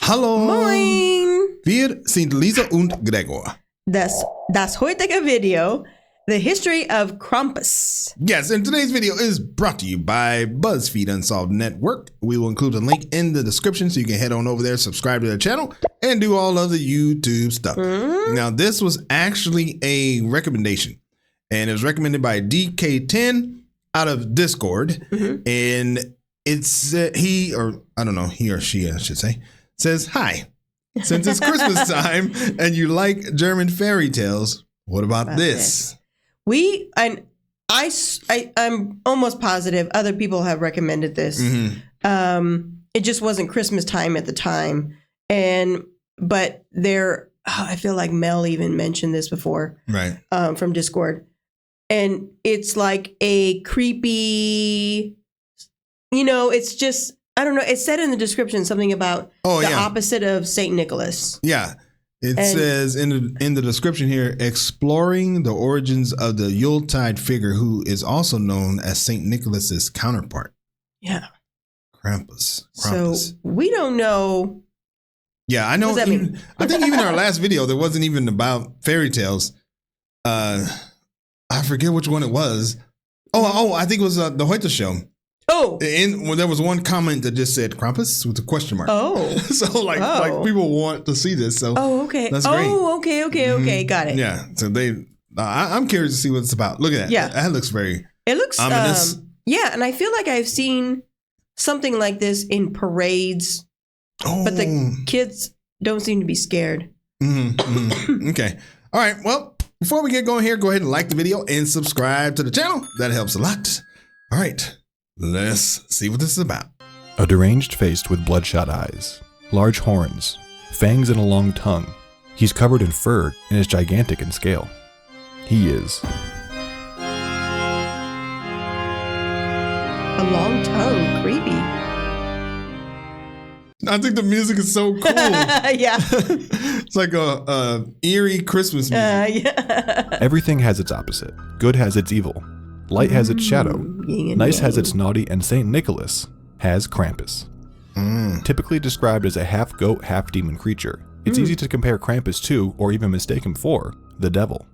Hallo. Moin. Wir sind Lisa und Gregor. Das heutige Video, the history of Krampus. Yes, and today's video is brought to you by BuzzFeed Unsolved Network. We will include a link in the description so you can head on over there, subscribe to the channel, and do all of the YouTube stuff. Now, this was actually a recommendation, and it was recommended by DK10 out of Discord. And it's he or she, I should say, says, "Hi, since it's Christmas time and you like German fairy tales, what about this?" I'm almost positive other people have recommended this. It just wasn't Christmas time at the time, but I feel like Mel even mentioned this before, right? From Discord, and it's like a creepy. It's just, I don't know. It said in the description something about the opposite of Saint Nicholas. Yeah. It says in the description here, exploring the origins of the Yuletide figure who is also known as Saint Nicholas's counterpart. Yeah. Krampus. So we don't know. Yeah, I know. What does that mean? I think even our last video, there wasn't even about fairy tales. I forget which one it was. I think it was the Hoyte show. There was one comment that just said Krampus with a question mark. So like people want to see this. So okay. That's great. Okay. Got it. Yeah. So I'm curious to see what it's about. Look at that. Yeah. That looks it looks ominous. And I feel like I've seen something like this in parades, but the kids don't seem to be scared. Okay. All right. Well, before we get going here, go ahead and like the video and subscribe to the channel. That helps a lot. All right. Let's see what this is about. A deranged face with bloodshot eyes, large horns, fangs and a long tongue. He's covered in fur and is gigantic in scale. He is a long tongue, creepy. I think the music is so cool. Yeah. It's like a eerie Christmas music. Everything has its opposite. Good has its evil. Light has its shadow, nice has its naughty, and Saint Nicholas has Krampus. Typically described as a half-goat, half-demon creature, it's easy to compare Krampus to, or even mistake him for, the devil.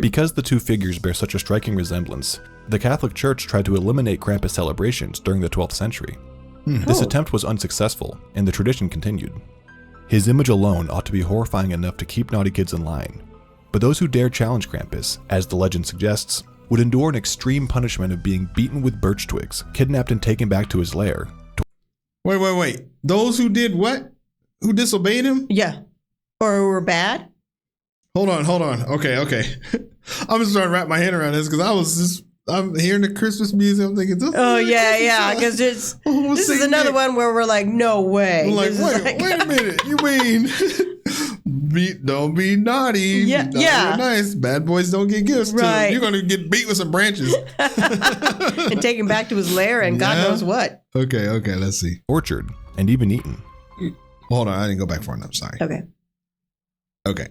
Because the two figures bear such a striking resemblance, the Catholic Church tried to eliminate Krampus celebrations during the 12th century. This attempt was unsuccessful, and the tradition continued. His image alone ought to be horrifying enough to keep naughty kids in line. But those who dare challenge Krampus, as the legend suggests, would endure an extreme punishment of being beaten with birch twigs, kidnapped and taken back to his lair. Wait. Those who did what? Who disobeyed him? Yeah. Or were bad? Hold on. Okay. I'm just trying to wrap my head around this because I'm hearing the Christmas music. I'm thinking, because this is another one where we're like, no way. I'm like, wait a minute. You mean don't be naughty. Yeah. You're nice. Bad boys don't get gifts. Right. You're going to get beat with some branches. And taken back to his lair and God knows what. Okay. Let's see. Tortured and even eaten. Hold on. I didn't go back far enough. Sorry. Okay.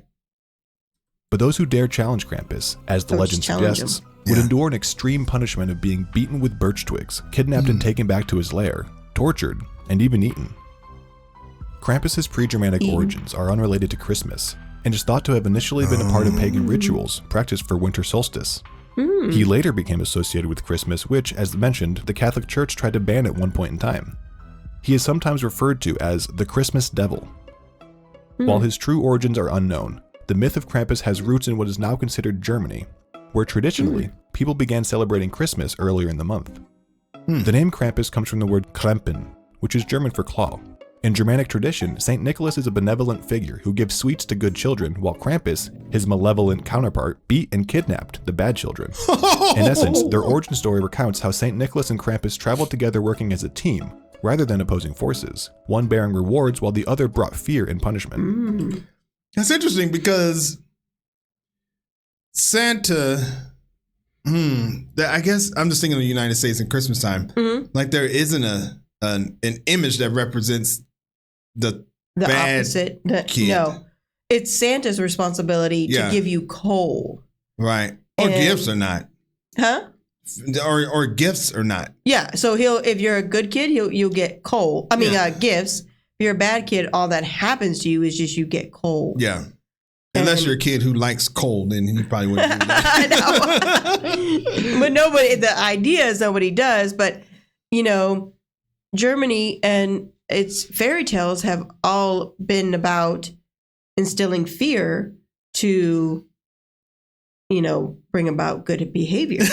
But those who dare challenge Krampus, as the legend suggests, would endure an extreme punishment of being beaten with birch twigs, kidnapped and taken back to his lair, tortured, and even eaten. Krampus's pre-Germanic origins are unrelated to Christmas, and is thought to have initially been a part of pagan rituals practiced for winter solstice. He later became associated with Christmas, which, as mentioned, the Catholic Church tried to ban at one point in time. He is sometimes referred to as the Christmas Devil. While his true origins are unknown, the myth of Krampus has roots in what is now considered Germany, where traditionally, people began celebrating Christmas earlier in the month. The name Krampus comes from the word Krampen, which is German for claw. In Germanic tradition, Saint Nicholas is a benevolent figure who gives sweets to good children, while Krampus, his malevolent counterpart, beat and kidnapped the bad children. In essence, their origin story recounts how Saint Nicholas and Krampus traveled together working as a team, rather than opposing forces, one bearing rewards while the other brought fear and punishment. That's interesting because Santa, I guess I'm just thinking of the United States in Christmas time. Like there isn't an image that represents the bad opposite kid. No, it's Santa's responsibility to give you coal, right? Or gifts or not, or gifts or not. Yeah, so if you're a good kid, you'll get coal. Gifts. you're a bad kid, all that happens to you is just you get cold. Yeah. Unless you're a kid who likes cold, then you probably wouldn't do that. But the idea is nobody does. But, Germany and its fairy tales have all been about instilling fear to, bring about good behavior.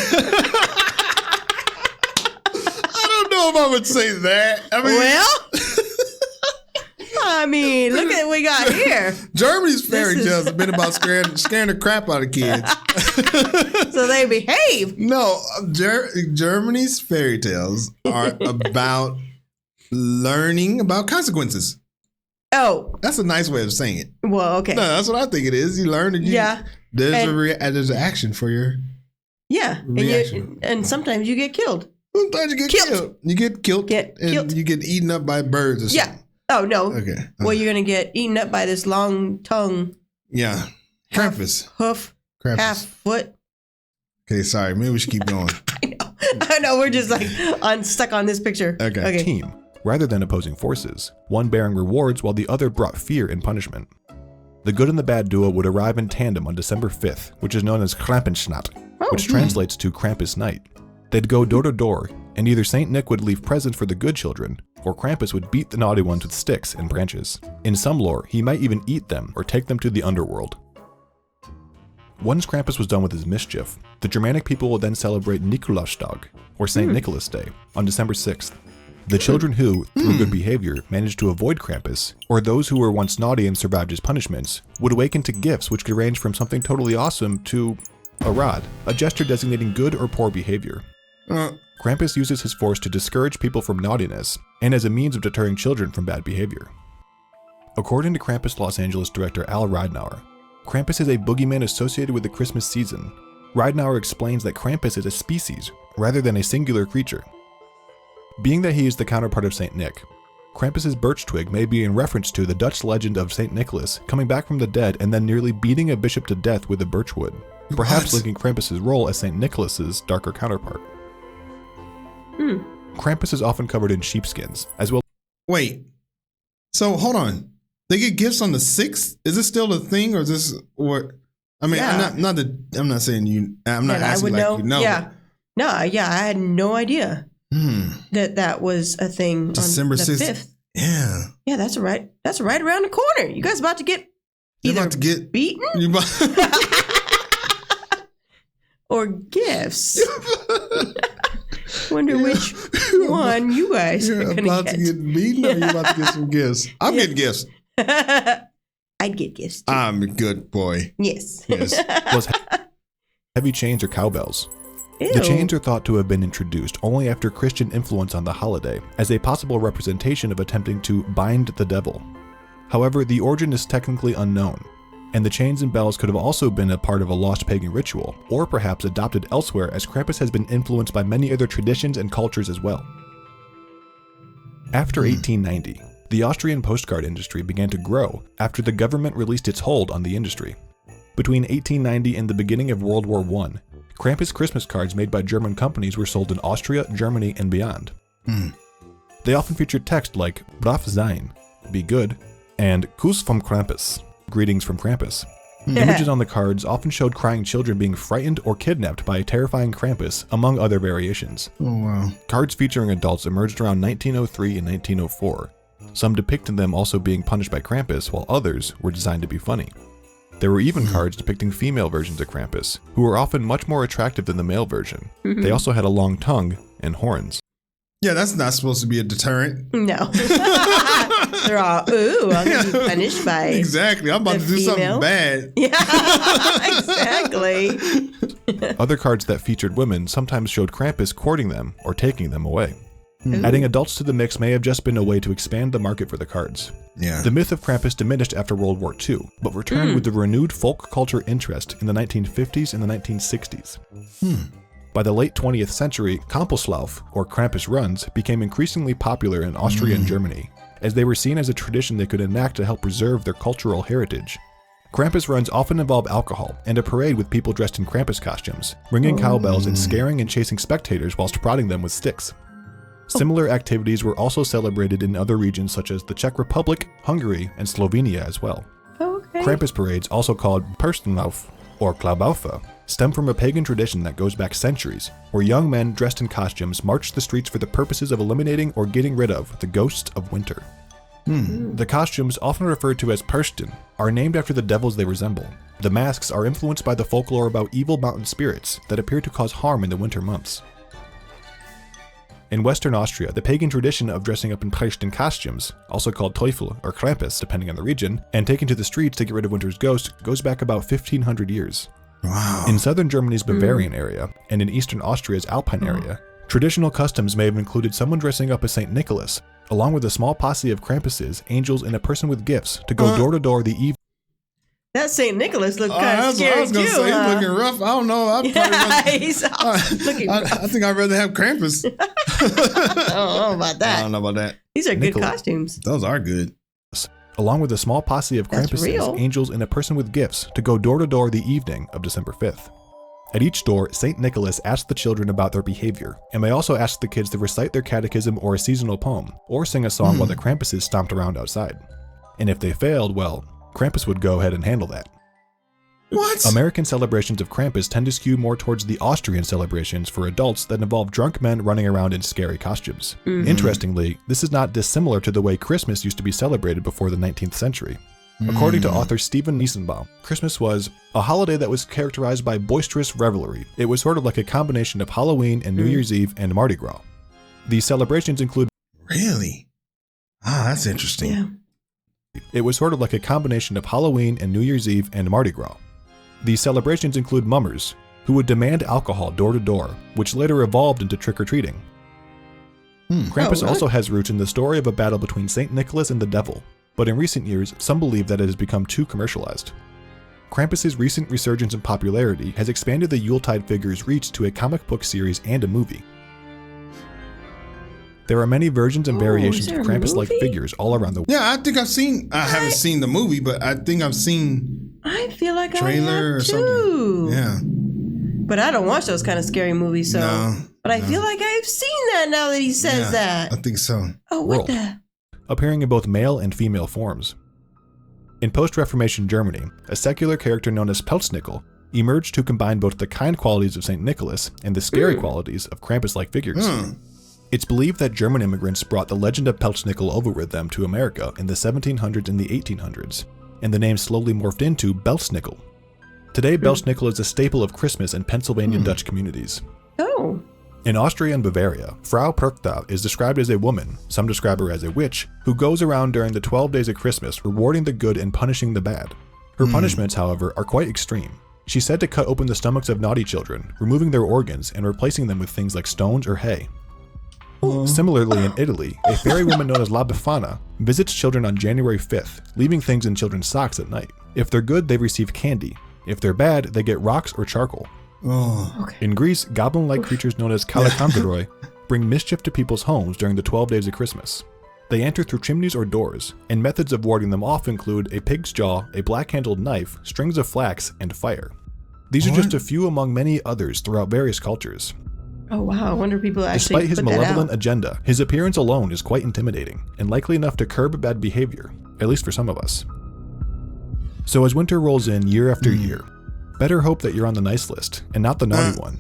I don't know if I would say that. Look at what we got here. Germany's fairy tales have been about scaring the crap out of kids. So they behave. No, Germany's fairy tales are about learning about consequences. Oh. That's a nice way of saying it. Well, okay. No, that's what I think it is. You learn and there's an action for your reaction. And sometimes you get killed. Sometimes you get killed. You get killed. You get eaten up by birds or something. Yeah. Oh, no. Okay. Well, you're going to get eaten up by this long tongue. Yeah. Krampus. Hoof. Krampus. Half foot. Okay, sorry. Maybe we should keep going. I know. We're just stuck on this picture. Okay. Team, rather than opposing forces, one bearing rewards while the other brought fear and punishment. The good and the bad duo would arrive in tandem on December 5th, which is known as Krampusnacht, which translates to Krampus Night. They'd go door to door, and either St. Nick would leave presents for the good children, or Krampus would beat the naughty ones with sticks and branches. In some lore, he might even eat them or take them to the underworld. Once Krampus was done with his mischief, the Germanic people would then celebrate Nikolaustag, or St. Nicholas Day, on December 6th. The children who, through good behavior, managed to avoid Krampus, or those who were once naughty and survived his punishments, would awaken to gifts which could range from something totally awesome to a rod, a gesture designating good or poor behavior. Krampus uses his force to discourage people from naughtiness, and as a means of deterring children from bad behavior. According to Krampus Los Angeles director Al Ridenour, Krampus is a boogeyman associated with the Christmas season. Ridenour explains that Krampus is a species, rather than a singular creature. Being that he is the counterpart of St. Nick, Krampus's birch twig may be in reference to the Dutch legend of St. Nicholas coming back from the dead and then nearly beating a bishop to death with a birch wood, perhaps linking Krampus's role as St. Nicholas's darker counterpart. Krampus is often covered in sheepskins, as well. Wait. So hold on. They get gifts on the 6th? Is this still a thing, or is this what? I mean, I'm not saying you. I'm not asking like you know. Yeah. No. Yeah. I had no idea that was a thing. December on the 6th. 5th. Yeah. Yeah. That's right. That's right around the corner. You guys about to get beaten or gifts. Wonder which one you guys are going about to get beaten, or you about to get some gifts? I'm getting gifts. I'd get gifts too. I'm a good boy. Yes. Was heavy chains or cowbells. Ew. The chains are thought to have been introduced only after Christian influence on the holiday, as a possible representation of attempting to bind the devil. However, the origin is technically unknown, and the chains and bells could have also been a part of a lost pagan ritual, or perhaps adopted elsewhere, as Krampus has been influenced by many other traditions and cultures as well. After 1890, the Austrian postcard industry began to grow after the government released its hold on the industry. Between 1890 and the beginning of World War I, Krampus Christmas cards made by German companies were sold in Austria, Germany, and beyond. They often featured text like "Brav sein," be good, and "Kuss vom Krampus," greetings from Krampus. Images on the cards often showed crying children being frightened or kidnapped by a terrifying Krampus, among other variations. Oh, wow. Cards featuring adults emerged around 1903 and 1904. Some depicted them also being punished by Krampus, while others were designed to be funny. There were even cards depicting female versions of Krampus, who were often much more attractive than the male version. They also had a long tongue and horns. Yeah, that's not supposed to be a deterrent. No. They're all, I'm going to be punished by Exactly. I'm about to do something bad. Yeah, exactly. Other cards that featured women sometimes showed Krampus courting them or taking them away. Adding adults to the mix may have just been a way to expand the market for the cards. Yeah. The myth of Krampus diminished after World War II, but returned with the renewed folk culture interest in the 1950s and the 1960s. By the late 20th century, Krampuslauf, or Krampus runs, became increasingly popular in Austria and Germany, as they were seen as a tradition they could enact to help preserve their cultural heritage. Krampus runs often involve alcohol and a parade with people dressed in Krampus costumes, ringing cowbells and scaring and chasing spectators whilst prodding them with sticks. Similar activities were also celebrated in other regions such as the Czech Republic, Hungary, and Slovenia as well. Okay. Krampus parades, also called Perstenlauf or Klaubaufe, stem from a pagan tradition that goes back centuries, where young men dressed in costumes marched the streets for the purposes of eliminating or getting rid of the ghosts of winter. The costumes, often referred to as Persten, are named after the devils they resemble. The masks are influenced by the folklore about evil mountain spirits that appear to cause harm in the winter months. In Western Austria, the pagan tradition of dressing up in Persten costumes, also called Teufel or Krampus depending on the region, and taken to the streets to get rid of winter's ghost goes back about 1500 years. Wow. In southern Germany's Bavarian area, and in eastern Austria's Alpine area, traditional customs may have included someone dressing up as St. Nicholas, along with a small posse of Krampuses, angels, and a person with gifts to go door to door the evening. That St. Nicholas looked kind of scary I was going to too, say, huh? he's looking rough. I don't know. He's looking rough. I think I'd rather have Krampus. I don't know about that. I don't know about that. These are good Nicholas. costumes. Those are good. Along with a small posse of That's Krampuses, real. angels, and a person with gifts to go door to door the evening of December 5th. At each door, St. Nicholas asks the children about their behavior, and may also ask the kids to recite their catechism or a seasonal poem, or sing a song while the Krampuses stomped around outside. And if they failed, well, Krampus would go ahead and handle that. What? American celebrations of Krampus tend to skew more towards the Austrian celebrations for adults that involve drunk men running around in scary costumes. Interestingly, this is not dissimilar to the way Christmas used to be celebrated before the 19th century. According to author Stephen Niesenbaum, Christmas was a holiday that was characterized by boisterous revelry. It was sort of like a combination of Halloween and New Year's Eve and Mardi Gras. These celebrations include... Really? Ah, that's interesting. Yeah. It was sort of like a combination of Halloween and New Year's Eve and Mardi Gras. These celebrations include mummers, who would demand alcohol door to door, which later evolved into trick-or-treating. Krampus also has roots in the story of a battle between St. Nicholas and the devil, but in recent years, some believe that it has become too commercialized. Krampus's recent resurgence in popularity has expanded the Yuletide figure's reach to a comic book series and a movie. There are many versions and variations of Krampus-like figures all around the world. Yeah, I think I haven't seen the movie, but I think I've seen I feel like trailer I or have something. too. Yeah. But I don't watch those kind of scary movies, so. No, but I feel like I've seen that now that he says that. I think so. Oh, what World. the? Appearing in both male and female forms. In post-Reformation Germany, a secular character known as Pelznickel emerged to combine both the kind qualities of St. Nicholas and the scary qualities of Krampus-like figures. It's believed that German immigrants brought the legend of Pelznickel over with them to America in the 1700s and the 1800s, and the name slowly morphed into Belznickel. Today, Belznickel is a staple of Christmas in Pennsylvania Dutch communities. Oh. In Austria and Bavaria, Frau Perchta is described as a woman, some describe her as a witch, who goes around during the 12 days of Christmas rewarding the good and punishing the bad. Her punishments, however, are quite extreme. She's said to cut open the stomachs of naughty children, removing their organs and replacing them with things like stones or hay. Similarly, in Italy, a fairy woman known as La Befana visits children on January 5th, leaving things in children's socks at night. If they're good, they receive candy. If they're bad, they get rocks or charcoal. In Greece, goblin-like creatures known as kallikanthoroi bring mischief to people's homes during the 12 days of Christmas. They enter through chimneys or doors, and methods of warding them off include a pig's jaw, a black-handled knife, strings of flax, and fire. These are just a few among many others throughout various cultures. Oh, wow. I wonder if people actually Despite his put that malevolent out. agenda, his appearance alone is quite intimidating, and likely enough to curb bad behavior, at least for some of us. So as winter rolls in year after year, better hope that you're on the nice list, and not the naughty one.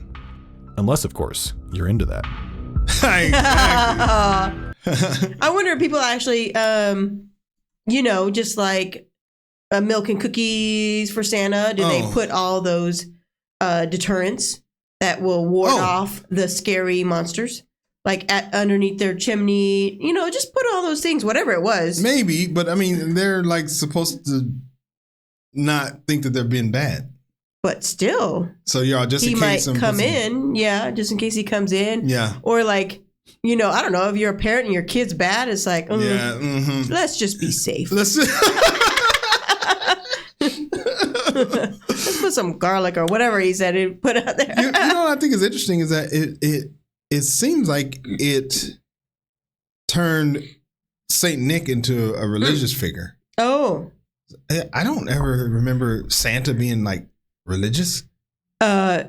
Unless, of course, you're into that. Exactly. I wonder if people actually, just like milk and cookies for Santa, do they put all those deterrents that will ward off the scary monsters? Like underneath their chimney, just put all those things, whatever it was. Maybe, but I mean, they're like supposed to not think that they're being bad. But still, So y'all just he in might case come in. Yeah, just in case he comes in. Yeah. Or like, I don't know, if you're a parent and your kid's bad, it's like, Yeah. let's just be safe. Let's Let's put some garlic or whatever he said and put out there. you know what I think is interesting is that it seems like it turned Saint Nick into a religious figure. Oh. I don't ever remember Santa being like religious. Is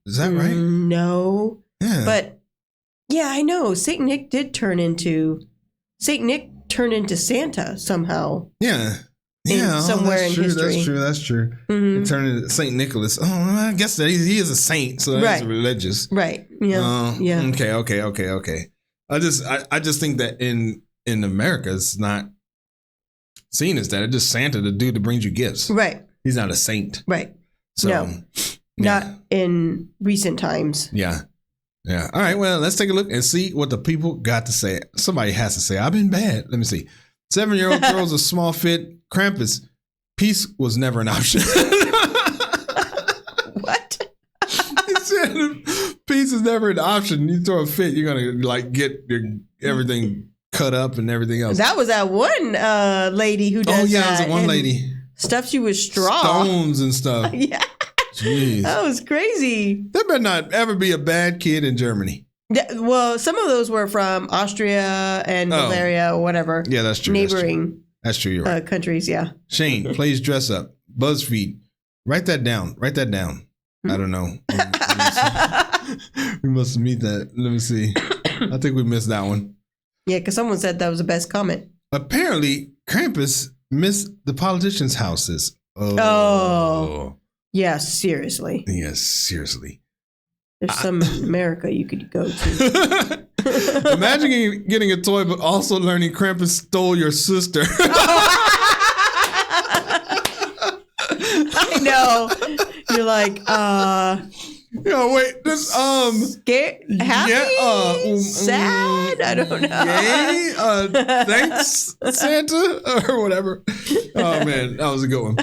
Is that right? No. Yeah, Yeah. But yeah, I know. Saint Nick turned into Santa somehow. Yeah. Somewhere in history. That's true. Mm-hmm. It turned into Saint Nicholas. Oh, I guess that he is a saint, so that's religious. Right. Yeah. Okay. I just think that in America, it's not seen as that. It's just Santa, the dude that brings you gifts. Right. He's not a saint. Right. So, no. Not in recent times. Yeah. Yeah. All right. Well, let's take a look and see what the people got to say. Somebody has to say, I've been bad. Let me see. 7-year-old throws a small fit. Krampus. Peace was never an option. What? He said peace is never an option. You throw a fit, you're going to like get everything cut up and everything else. That was that one lady who does that. Oh, yeah, it was one lady. Stuffed you with straw. Stones and stuff. Yeah. Jeez. That was crazy. There better not ever be a bad kid in Germany. Well, some of those were from Austria and Bavaria or whatever. Yeah, that's true. Neighboring that's true. You're right. Countries, yeah. Shane plays dress up. BuzzFeed. Write that down. I don't know. We must meet that. Let me see. I think we missed that one. Yeah, because someone said that was the best comment. Apparently, Krampus missed the politicians' houses. Oh. Yeah, seriously. Yes, seriously. There's some America you could go to. Imagine getting a toy, but also learning Krampus stole your sister. I know. You're like, Yo, wait, this scared, happy, sad. I don't know. Yay, thanks, Santa, or whatever. Oh man, that was a good one.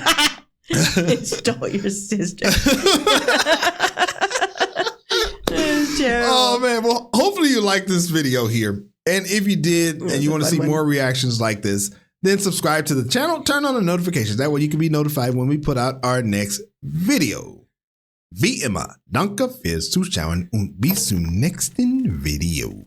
It stole your sister. Oh man, well, hopefully you like this video here, and if you did, and you want to see more reactions like this, then subscribe to the channel, turn on the notifications. That way you can be notified when we put out our next video. Wie immer, danke fürs Zuschauen und bis zum nächsten Video.